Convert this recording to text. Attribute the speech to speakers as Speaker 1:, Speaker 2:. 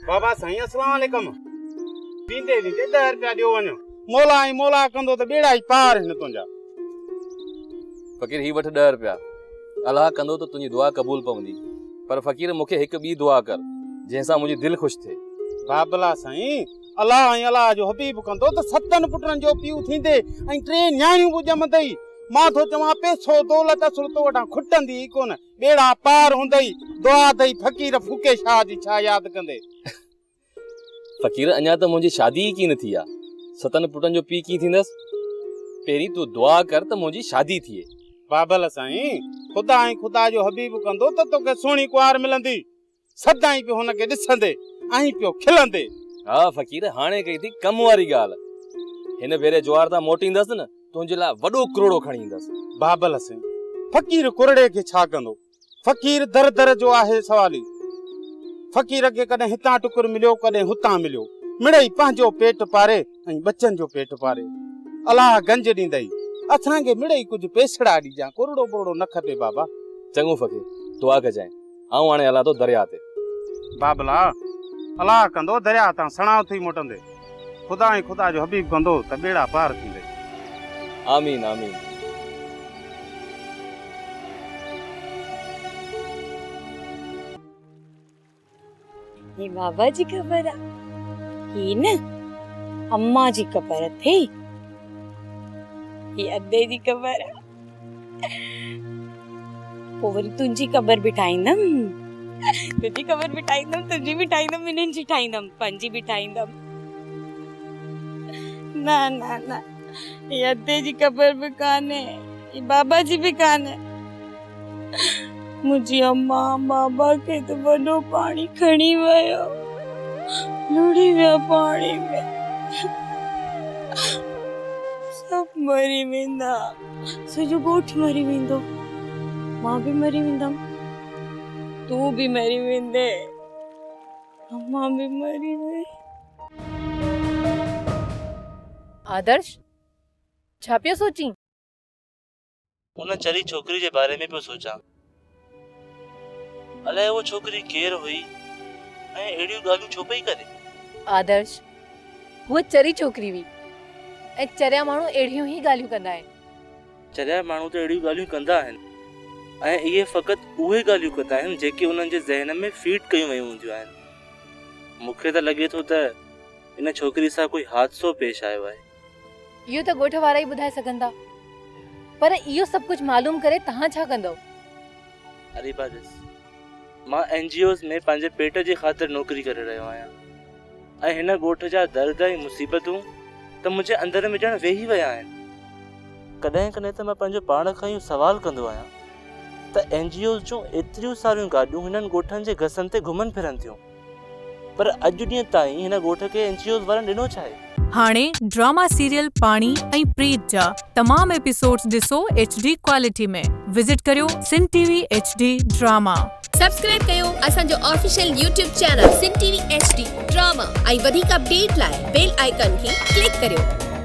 Speaker 1: बाबा साईं अस्सलाम वालेकुम। पींदे वींदे 10 रुपया ॾियो वञो। मोला ऐं मोला कंदो त बेड़ा ई पार हिन तुंहिंजा।
Speaker 2: फ़कीर ही वठ 10 रुपया। अल्लाह कंदो त तुंहिंजी दुआ क़बूल पवंदी। पर फ़कीर मूंखे हिकु ॿी दुआ कर जंहिंसां मुंहिंजी दिलि ख़ुशि थिए।
Speaker 1: बाबला साईं अल्लाह ऐं अल्लाह जो हबीब कंदो त 7 पुटनि जो पीउ थींदे ऐं 3 न्याणियूं बि ॼमंदई। मां थो चवां पैसो दौलत असुल तो वटां खुटंदी ई कोन, बेड़ा पार हूंदई। दुआ अथई फ़कीर फूके शाह जी छा यादि कंदे।
Speaker 2: फ़कीर अञा त मुंहिंजी शादी ई कीन थी आहे। 7 पुटनि जो पीउ कीअं थींदसि? पहिरीं तूं दुआ कर त मुंहिंजी शादी थिए।
Speaker 1: बाबल साईं ख़ुदा ऐं ख़ुदा जो हबीब कंदो त तोखे सुहिणी कुंवार मिलंदी। सदाईं पियो हुनखे ॾिसंदे ऐं पियो खिलंदे।
Speaker 2: हा फ़कीर हाणे कई थी कम वारी ॻाल्हि। हिन भेरे ज्वार तां मोटींदसि न तुंहिंजे लाइ वॾो करोड़ो खणी ईंदसि।
Speaker 1: बाबल साईं फ़कीर कुरड़े खे छा कंदो? फ़कीर दर दर जो आहे सवाली। फ़कीर खे कॾहिं हितां टुकुर मिलियो कॾहिं हुतां मिलियो। मिड़ई पंहिंजो पेट पारे ऐं बच्चनि जो पेट पारे। अलाह गंज ॾींदई असांखे मिड़ई कुझु पेसड़ा ॾिजां। कुरड़ो बुरड़ो न खपे बाबा।
Speaker 2: चङो फ़कीर दुआ कजांइ। आऊं हाणे हलां थो दरिया ते।
Speaker 1: बाबला अलाह कंदो दरिया तां सणाव थी मोटंदे। ख़ुदा ऐं ख़ुदा जो हबीब कंदो त बेड़ा पार थींदे।
Speaker 2: आमीन आमीन।
Speaker 3: ये बाबा जी ख़बर आहे ही न अम्मा जी ख़बर थी। ये अद्दे जी ख़बर आहे पोइ वरी तुंहिंजी ख़बर बि ठाहींदमि। तुंहिंजी ख़बर बि ठाहींदमि, तुंहिंजी बि ठाहींदमि, इन्हनि जी ठाहींदमि, पंहिंजी बि ठाहींदमि। न न न ये अद्दे जी ख़बर बि कान्हे, ये बाबा जी बि कान्हे। मुंहिंजी अम्मा बाबा खे त वॾो पाणी खणी वियो, लुड़ी विया पाणी में। सभु मरी वेंदा, सॼो ॻोठ मरी वेंदो, मां बि मरी वेंदमि, तूं बि मरी वेंदे, अम्मा बि मरी वई।
Speaker 4: आदर्श छा पियो सोची?
Speaker 5: उन चरी छोकिरी जे बारे में पियो सोचां। अलाए वो छोकिरी केरु हुई ऐं अहिड़ियूं ॻाल्हियूं छो पई करे।
Speaker 4: आदर्श वो चरी छोकिरी हुई ऐं चरिया माण्हू अहिड़ियूं ई ॻाल्हियूं कंदा आहिनि।
Speaker 5: चरिया माण्हू त अहिड़ियूं ॻाल्हियूं कंदा आहिनि ऐं इहे फ़क़ति उहे ॻाल्हियूं कंदा आहिनि जेके उन्हनि जे ज़हन में फीड कयूं वयूं हूंदियूं आहिनि। मूंखे त लॻे थो त इन छोकिरी सां कोई हादसो पेश आयो आहे।
Speaker 4: इहो त ॻोठ वारा ई ॿुधाए सघंदा, पर इहो सभु कुझु मालूम करे तव्हां छा कंदव?
Speaker 5: अरे बारिस मां NGOs में पंहिंजे पेट जे ख़ातिर नौकरी करे रहियो आहियां ऐं हिन ॻोठ जा दर्द ऐं मुसीबतूं त मुंहिंजे अंदर में ॼण वेही विया आहिनि। कॾहिं कॾहिं त मां पंहिंजो पाण खां इहो सवाल कंदो आहियां त NGOs जूं एतिरियूं सारियूं गाॾियूं हिननि ॻोठनि जे घसनि ते घुमनि फिरनि थियूं, पर अॼु ॾींहं ताईं हिन ॻोठ खे NGOs वारनि ॾिनो छा आहे?
Speaker 6: हाणे ड्रामा सीरियल पाणी ऐं प्रीत जा तमाम एपिसोड्स ॾिसो HD क्वालिटी में। विजिट करियो सिन TV HD ड्रामा।
Speaker 7: सब्सक्राइब कयो असांजो ऑफिशियल YouTube चैनल सिन TV HD ड्रामा ऐं वधीक अपडेट लाइ बेल आइकन खे क्लिक करियो।